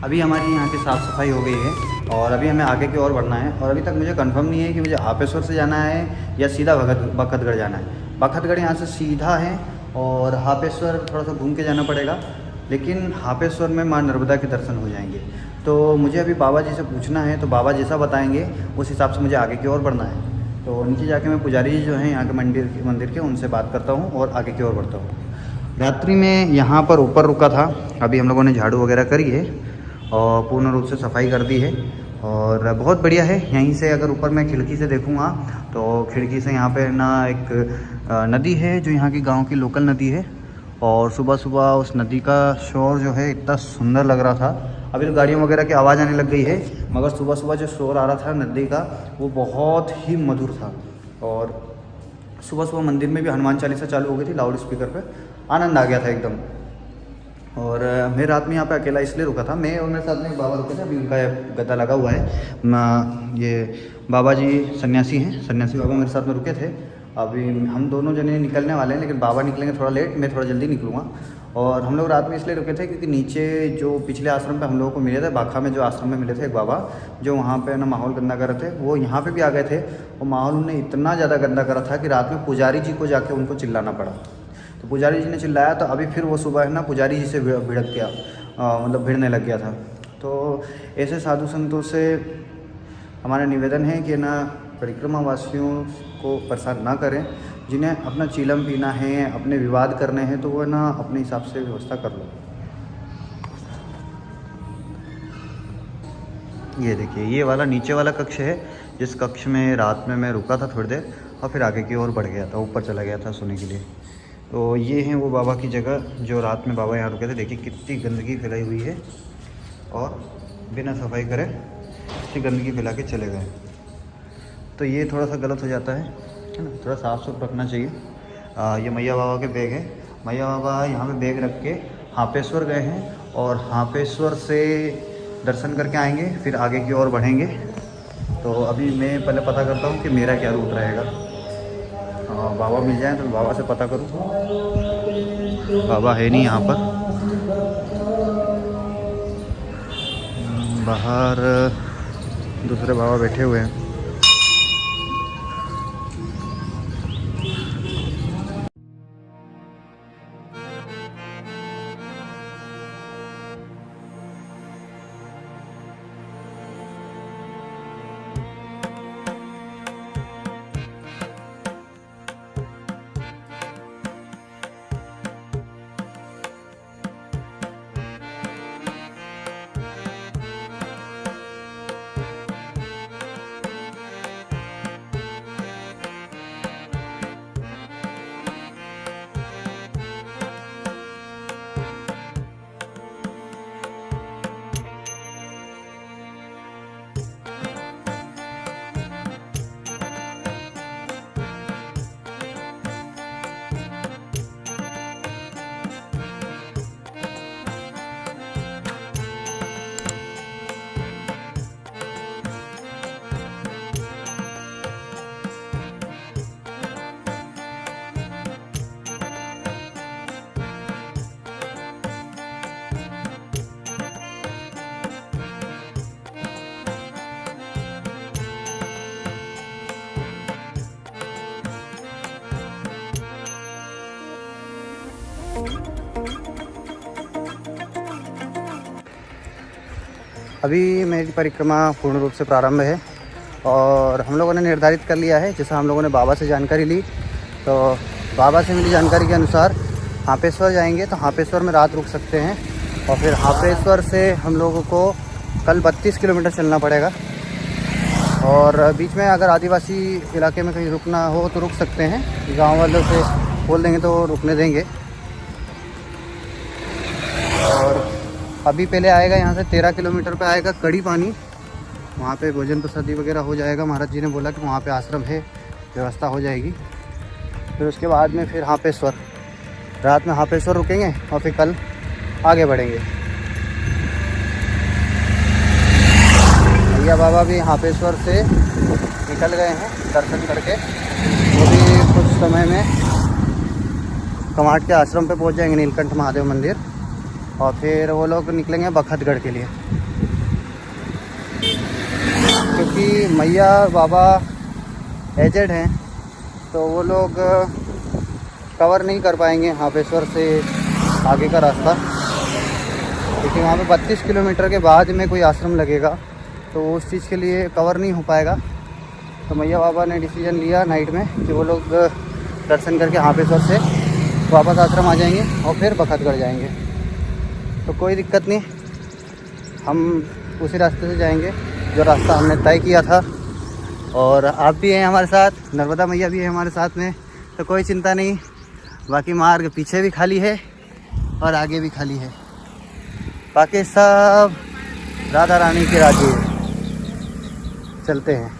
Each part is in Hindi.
अभी हमारी यहाँ की साफ़ सफाई हो गई है और अभी हमें आगे की ओर बढ़ना है। और अभी तक मुझे कंफर्म नहीं है कि मुझे हापेश्वर से जाना है या सीधा बखतगढ़ जाना है। बखतगढ़ यहाँ से सीधा है और हापेश्वर थोड़ा सा घूम के जाना पड़ेगा, लेकिन हापेश्वर में माँ नर्मदा के दर्शन हो जाएंगे। तो मुझे अभी बाबा जी से पूछना है, तो बाबा जैसा बताएंगे उस हिसाब से मुझे आगे की ओर बढ़ना है। तो नीचे जाके मैं पुजारी जी जो हैं यहाँ के मंदिर के उनसे बात करता हूँ और आगे की ओर बढ़ता हूँ। रात्रि में यहाँ पर ऊपर रुका था, अभी हम लोगों ने झाड़ू वगैरह करी है और पूर्ण रूप से सफाई कर दी है और बहुत बढ़िया है। यहीं से अगर ऊपर मैं खिड़की से देखूँगा तो खिड़की से यहाँ पे ना एक नदी है जो यहाँ की गांव की लोकल नदी है, और सुबह सुबह उस नदी का शोर जो है इतना सुंदर लग रहा था। अभी तो गाड़ियों वगैरह की आवाज़ आने लग गई है, मगर सुबह सुबह जो शोर आ रहा था नदी का वो बहुत ही मधुर था। और सुबह सुबह मंदिर में भी हनुमान चालीसा चालू हो गई थी लाउड स्पीकर पर, आनंद आ गया था एकदम। और मैं रात में यहाँ पे अकेला इसलिए रुका था, मैं और मेरे साथ में एक बाबा रुके थे, अभी उनका गद्दा लगा हुआ है। ये बाबा जी सन्यासी हैं, सन्यासी बाबा मेरे साथ में रुके थे। अभी हम दोनों जने निकलने वाले हैं, लेकिन बाबा निकलेंगे थोड़ा लेट, मैं थोड़ा जल्दी निकलूँगा। और हम लोग रात में इसलिए रुके थे क्योंकि नीचे जो पिछले आश्रम पे हम लोगों को मिले थे, बाखा में जो आश्रम में मिले थे एक बाबा जो वहाँ पे ना माहौल गंदा कर रहे थे, वो यहाँ पे भी आ गए थे। और माहौल उन्हें इतना ज़्यादा गंदा करा था कि रात में पुजारी जी को जाके उनको चिल्लाना पड़ा। तो पुजारी जी ने चिल्लाया तो अभी फिर वो सुबह है ना पुजारी जी से भिड़क गया, मतलब भिड़ने लग गया था। तो ऐसे साधु संतों से हमारा निवेदन है कि ना परिक्रमा वासियों को परेशान ना करें। जिन्हें अपना चीलम पीना है, अपने विवाद करने हैं, तो वो ना अपने हिसाब से व्यवस्था कर लो। ये देखिए, ये वाला नीचे वाला कक्ष है जिस कक्ष में रात में मैं रुका था थोड़ी देर और फिर आगे की ओर बढ़ गया था, ऊपर चला गया था सोने के लिए। तो ये है वो बाबा की जगह जो रात में बाबा यहाँ रुके थे। देखिए कितनी गंदगी फैलाई हुई है और बिना सफाई करे इतनी गंदगी फैला के चले गए। तो ये थोड़ा सा गलत हो जाता है ना, थोड़ा साफ़ सुथरा रखना चाहिए। ये मैया बाबा के बैग है, मैया बाबा यहाँ पे बैग रख के हापेश्वर गए हैं और हापेश्वर से दर्शन करके आएंगे, फिर आगे की ओर बढ़ेंगे। तो अभी मैं पहले पता करता हूँ कि मेरा क्या रूट रहेगा। बाबा मिल जाए तो बाबा से पता करूँ। बाबा है नहीं यहाँ पर, बाहर दूसरे बाबा बैठे हुए हैं। अभी मेरी परिक्रमा पूर्ण रूप से प्रारंभ है और हम लोगों ने निर्धारित कर लिया है, जैसा हम लोगों ने बाबा से जानकारी ली, तो बाबा से मिली जानकारी के अनुसार हापेश्वर जाएंगे तो हापेश्वर में रात रुक सकते हैं और फिर हापेश्वर से हम लोगों को कल 32 किलोमीटर चलना पड़ेगा। और बीच में अगर आदिवासी इलाके में कहीं रुकना हो तो रुक सकते हैं, गांव वालों से बोल देंगे तो रुकने देंगे। और अभी पहले आएगा यहाँ से 13 किलोमीटर पे आएगा कड़ी पानी, वहाँ पे भोजन प्रसादी वगैरह हो जाएगा। महाराज जी ने बोला कि वहाँ पे आश्रम है, व्यवस्था हो जाएगी। फिर उसके बाद में फिर हापेश्वर, रात में हापेश्वर रुकेंगे और फिर कल आगे बढ़ेंगे। भैया बाबा भी हापेश्वर से निकल गए हैं दर्शन करके, वो भी कुछ समय में कमाट के आश्रम पे पहुँच जाएंगे, नीलकंठ महादेव मंदिर, और फिर वो लोग निकलेंगे बखतगढ़ के लिए। क्योंकि मैया बाबा एजेड हैं तो वो लोग कवर नहीं कर पाएंगे हापेश्वर से आगे का रास्ता, क्योंकि वहाँ पे 32 किलोमीटर के बाद में कोई आश्रम लगेगा तो उस चीज़ के लिए कवर नहीं हो पाएगा। तो मैया बाबा ने डिसीजन लिया नाइट में कि वो लोग दर्शन करके हापेश्वर से वापस आश्रम आ जाएंगे और फिर बखतगढ़ जाएंगे। तो कोई दिक्कत नहीं, हम उसी रास्ते से जाएंगे जो रास्ता हमने तय किया था। और आप भी हैं हमारे साथ, नर्मदा मैया भी है हमारे साथ में, तो कोई चिंता नहीं। बाकी मार्ग पीछे भी खाली है और आगे भी खाली है, बाकी सब राधा रानी के राज्य है। चलते हैं।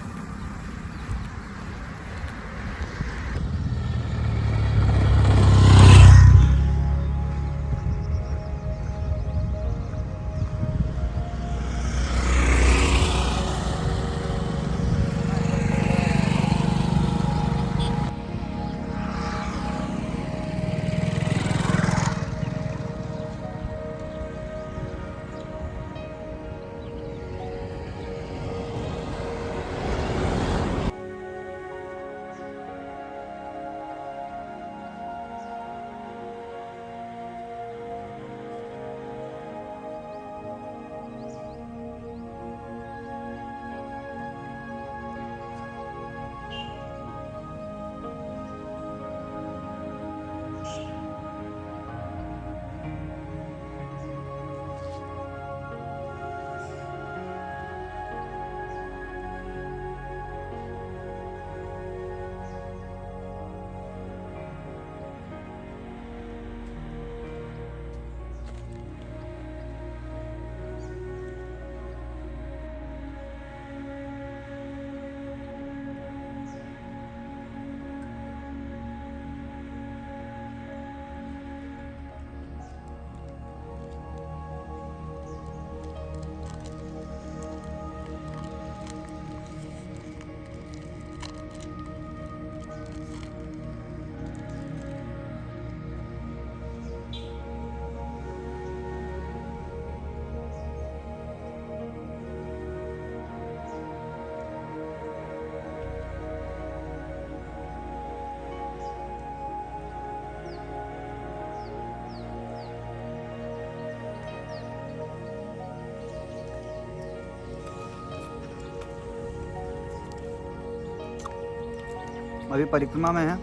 अभी परिक्रमा में है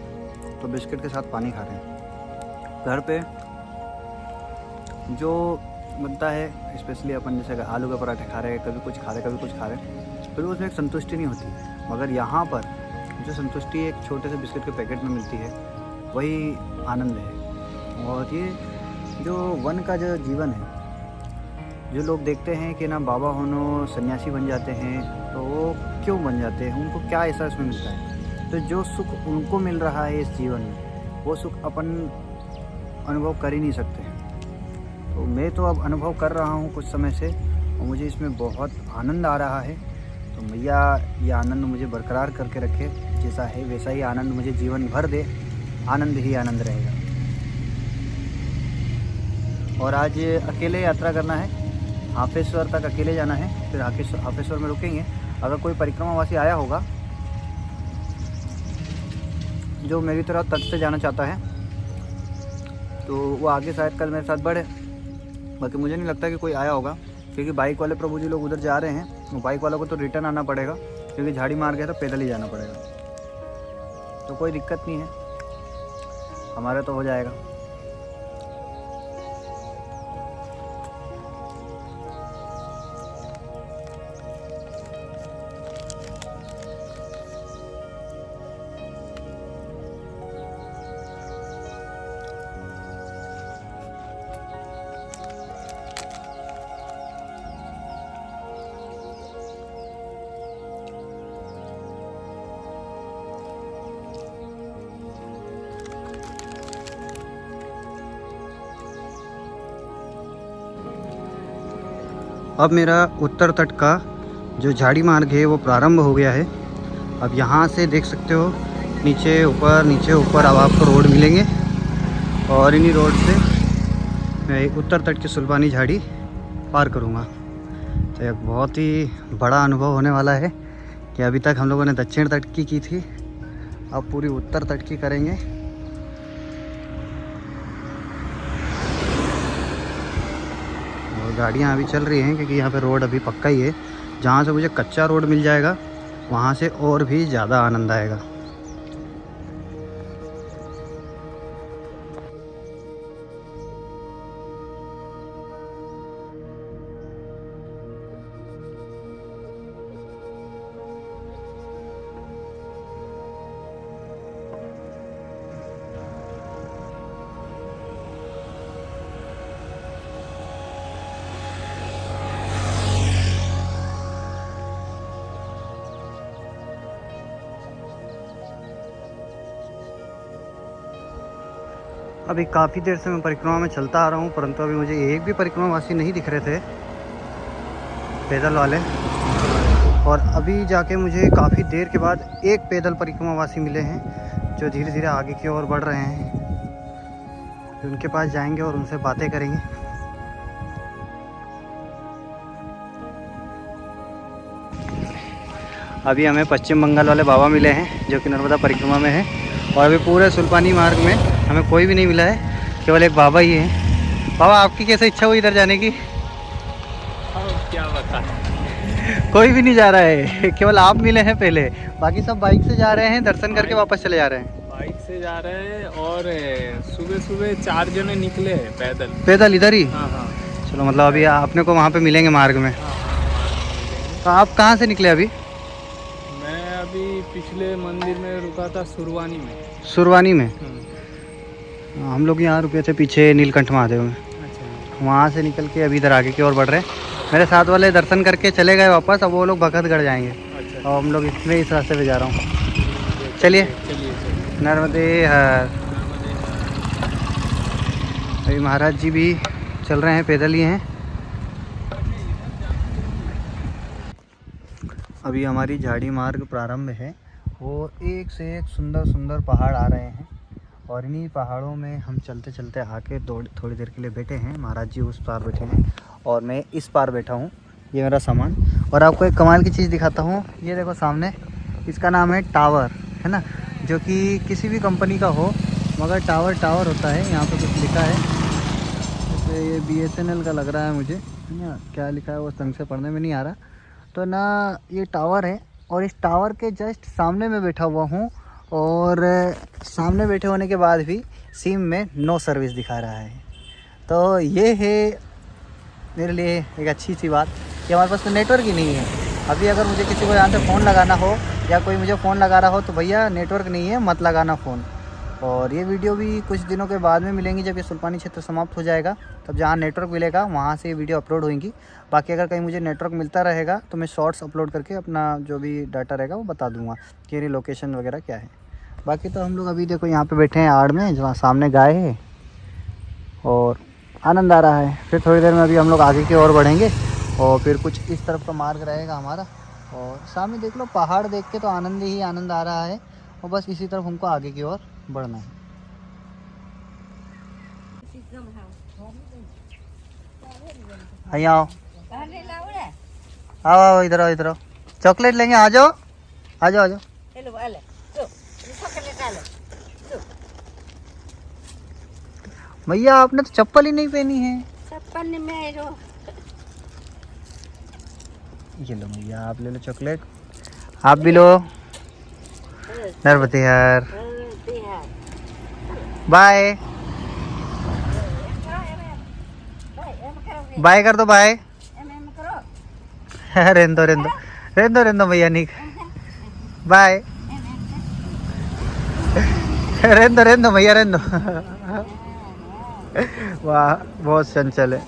तो बिस्किट के साथ पानी खा रहे हैं। घर पे जो बनता है स्पेशली अपन जैसे आलू के पराठे खा रहे हैं, कभी कुछ खा रहे कभी कुछ खा रहे, फिर उसमें एक संतुष्टि नहीं होती। मगर यहाँ पर जो संतुष्टि एक छोटे से बिस्किट के पैकेट में मिलती है वही आनंद है। और ये जो वन का जो जीवन है, जो लोग देखते हैं कि ना बाबा होनो सन्यासी बन जाते हैं, तो वो क्यों बन जाते हैं, उनको क्या ऐसा इसमें मिलता है। तो जो सुख उनको मिल रहा है इस जीवन में, वो सुख अपन अनुभव कर ही नहीं सकते। तो मैं तो अब अनुभव कर रहा हूँ कुछ समय से और मुझे इसमें बहुत आनंद आ रहा है। तो मैया ये आनंद मुझे बरकरार करके रखे, जैसा है वैसा ही आनंद मुझे जीवन भर दे, आनंद ही आनंद रहेगा। और आज अकेले यात्रा करना है, हाफेश्वर तक अकेले जाना है, फिर हाफेश्वर में रुकेंगे। अगर कोई परिक्रमावासी आया होगा जो मेरी तरह तट से जाना चाहता है तो वो आगे शायद कल मेरे साथ बढ़े। बाकी मुझे नहीं लगता कि कोई आया होगा, क्योंकि बाइक वाले प्रभु जी लोग उधर जा रहे हैं। वो बाइक वालों को तो रिटर्न आना पड़ेगा, क्योंकि झाड़ी मार गया तो पैदल ही जाना पड़ेगा। तो कोई दिक्कत नहीं है, हमारा तो हो जाएगा। अब मेरा उत्तर तट का जो झाड़ी मार्ग है वो प्रारंभ हो गया है। अब यहाँ से देख सकते हो नीचे ऊपर अब आपको रोड मिलेंगे और इन्हीं रोड से मैं उत्तर तट की सुल्पानी झाड़ी पार करूँगा। तो एक बहुत ही बड़ा अनुभव होने वाला है कि अभी तक हम लोगों ने दक्षिण तट की थी, अब पूरी उत्तर तट की करेंगे। गाड़ियाँ अभी चल रही हैं क्योंकि यहाँ पे रोड अभी पक्का ही है। जहाँ से मुझे कच्चा रोड मिल जाएगा वहाँ से और भी ज़्यादा आनंद आएगा। अभी काफ़ी देर से मैं परिक्रमा में चलता आ रहा हूँ, परंतु अभी मुझे एक भी परिक्रमावासी नहीं दिख रहे थे पैदल वाले। और अभी जाके मुझे काफ़ी देर के बाद एक पैदल परिक्रमावासी मिले हैं जो धीरे धीरे आगे की ओर बढ़ रहे हैं। उनके पास जाएंगे और उनसे बातें करेंगे। अभी हमें पश्चिम बंगाल वाले बाबा मिले हैं जो कि नर्मदा परिक्रमा में है। और अभी पूरे सुल्पानी मार्ग में हमें कोई भी नहीं मिला है, केवल एक बाबा ही है। बाबा आपकी कैसे इच्छा हुई इधर जाने की? क्या बता, कोई भी नहीं जा रहा है, केवल आप मिले हैं पहले। बाकी सब बाइक से जा रहे हैं, दर्शन करके वापस चले जा रहे हैं। बाइक से जा रहे हैं और सुबह सुबह 4 जने निकले हैं पैदल इधर ही। हाँ। चलो, मतलब अभी अपने को वहाँ पे मिलेंगे मार्ग में। तो आप कहाँ से निकले अभी? मैं अभी पिछले मंदिर में रुका था, सुरवानी में। हम लोग यहाँ रुके थे पीछे नीलकंठ महादेव में। अच्छा। वहाँ से निकल के अभी इधर आगे की ओर बढ़ रहे हैं। मेरे साथ वाले दर्शन करके चले गए वापस, अब वो लोग भगतगढ़ जाएंगे। अच्छा। और हम लोग इसमें इस रास्ते पे जा रहा हूँ। चलिए नर्मदे हर। अभी महाराज जी भी चल रहे हैं, पैदल ही हैं। अभी हमारी झाड़ी मार्ग प्रारंभ है। वो एक से एक सुंदर सुंदर पहाड़ आ रहे हैं और इन्हीं पहाड़ों में हम चलते चलते आके थोड़ी देर के लिए बैठे हैं। महाराज जी उस पार बैठे हैं और मैं इस पार बैठा हूँ। ये मेरा सामान। और आपको एक कमाल की चीज़ दिखाता हूँ। ये देखो सामने, इसका नाम है टावर, है ना, जो कि किसी भी कंपनी का हो मगर टावर होता है। यहाँ पर कुछ लिखा है, जैसे ये BSNL का लग रहा है मुझे, है ना। क्या लिखा है वो ढंग से पढ़ने में नहीं आ रहा। तो ना ये टावर है और इस टावर के जस्ट सामने में बैठा हुआ हूँ और सामने बैठे होने के बाद भी सिम में नो सर्विस दिखा रहा है। तो ये है मेरे लिए एक अच्छी सी बात कि हमारे पास तो नेटवर्क ही नहीं है। अभी अगर मुझे किसी को यहाँ से फ़ोन लगाना हो या कोई मुझे फ़ोन लगा रहा हो तो भैया नेटवर्क नहीं है, मत लगाना फ़ोन। और ये वीडियो भी कुछ दिनों के बाद में मिलेंगी, जब ये सुल्पानी क्षेत्र समाप्त हो जाएगा तब जहाँ नेटवर्क मिलेगा वहाँ से ये वीडियो अपलोड होंगी। बाकी अगर कहीं मुझे नेटवर्क मिलता रहेगा तो मैं शॉर्ट्स अपलोड करके अपना जो भी डाटा रहेगा वो बता दूँगा कि मेरी लोकेशन वगैरह क्या है। बाकी तो हम लोग अभी देखो यहाँ पे बैठे हैं आड़ में, जहाँ सामने गाय है और आनंद आ रहा है। फिर थोड़ी देर में अभी हम लोग आगे की ओर बढ़ेंगे और फिर कुछ इस तरफ का मार्ग रहेगा हमारा। और सामने देख लो, पहाड़ देख के तो आनंद ही आनंद आ रहा है और बस इसी तरफ हमको आगे की ओर बढ़ना है। आइए आओ आओ आओ, इधर आओ इधर आओ, चॉकलेट लेंगे, आ जाओ आ जाओ आ जाओ। भैया आपने तो चप्पल ही नहीं पहनी है। चप्पल में जो ये लो भैया, आप ले लो चॉकलेट, आप भी लो। नर्मते यार, बाय बाय कर दो, बाय। रेंदो रेंदो रेंदो रेंदो भैया, निक बाय। रेंदो रेंदो भैया रेंदो। वाह बहुत चंचल है।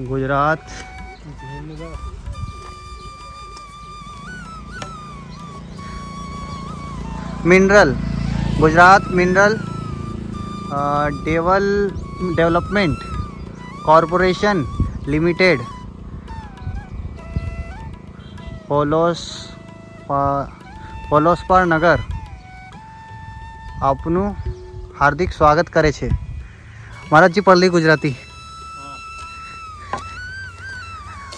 Gujarat mineral, Gujarat mineral development corporation limited, પોલોસ્પર નગર આપનું હાર્દિક સ્વાગત કરે છે। महाराज जी पढ़ ली गुजराती?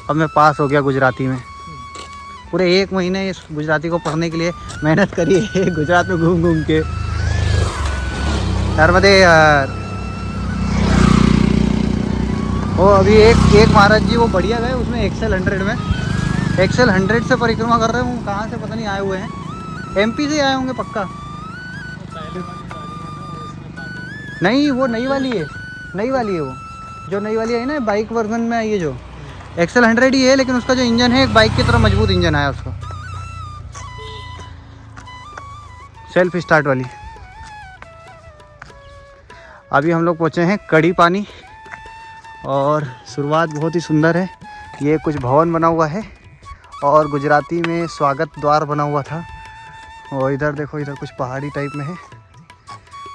अब मैं पास हो गया गुजराती में। पूरे 1 महीने इस गुजराती को पढ़ने के लिए मेहनत करी है गुजरात में घूम घूम के। नर्मदे यार। वो अभी एक महाराज जी वो बढ़िया गए उसमें एक्सेल 100 में, एक्सेल 100 से परिक्रमा कर रहे हैं। कहाँ से पता नहीं आए हुए हैं, MP से आए होंगे पक्का। नहीं वो नई वाली है, नई वाली है वो, जो नई वाली है ना बाइक वर्जन में आई है, जो एक्सेल 100 ही है, लेकिन उसका जो इंजन है एक बाइक की तरह मजबूत इंजन आया उसका, सेल्फ स्टार्ट वाली। अभी हम लोग पहुँचे हैं कड़ी पानी और शुरुआत बहुत ही सुंदर है। ये कुछ भवन बना हुआ है और गुजराती में स्वागत द्वार बना हुआ था। और इधर देखो, इधर कुछ पहाड़ी टाइप में है।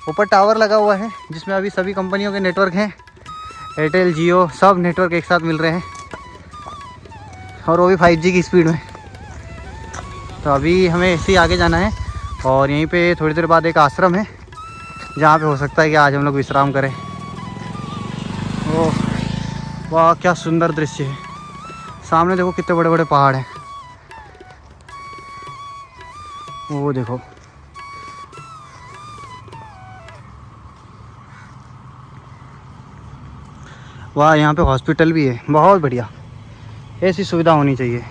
ऊपर टावर लगा हुआ है जिसमें अभी सभी कंपनियों के नेटवर्क हैं, एयरटेल जियो सब नेटवर्क एक साथ मिल रहे हैं और वो भी 5G की स्पीड में। तो अभी हमें ऐसे ही आगे जाना है और यहीं पे थोड़ी देर बाद एक आश्रम है जहाँ पे हो सकता है कि आज हम लोग विश्राम करें। ओह वाह क्या सुंदर दृश्य है। सामने देखो कितने बड़े बड़े पहाड़ हैं, वो देखो। वाह यहाँ पे हॉस्पिटल भी है, बहुत बढ़िया। ऐसी सुविधा होनी चाहिए।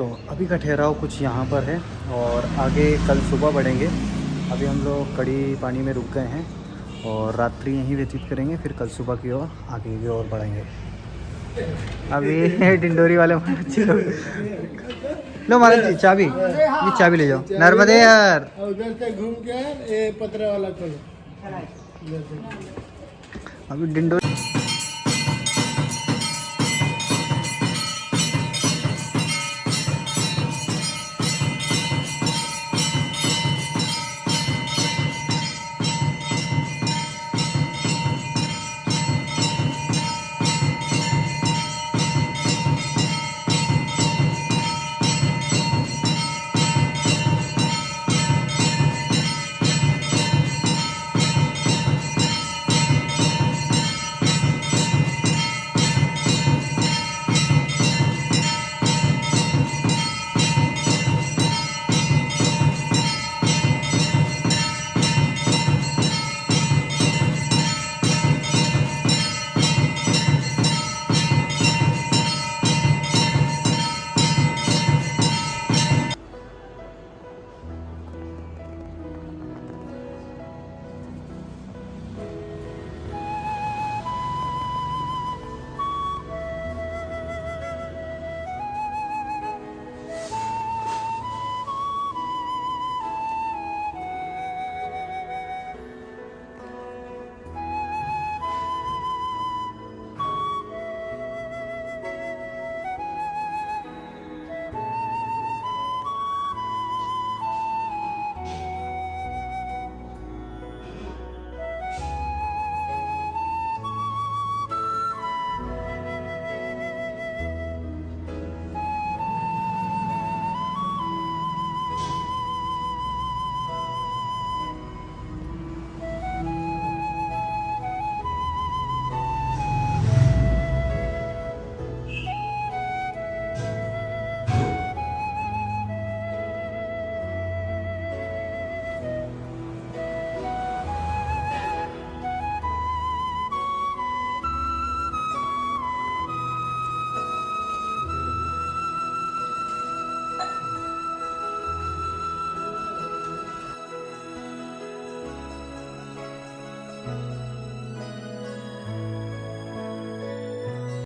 तो अभी का ठहराव कुछ यहाँ पर है और आगे कल सुबह बढ़ेंगे। अभी हम लोग कड़ी पानी में रुक गए हैं और रात्रि यहीं व्यतीत करेंगे, फिर कल सुबह की ओर आगे की ओर बढ़ेंगे। अभी डिंडोरी वाले बच्चे लोग, लो महाराज जी चाबी, ये चाबी ले जाओ। नर्मदे यार, उधर से घूम के ये पतरा वाला खोलो। अभी डिंडोरी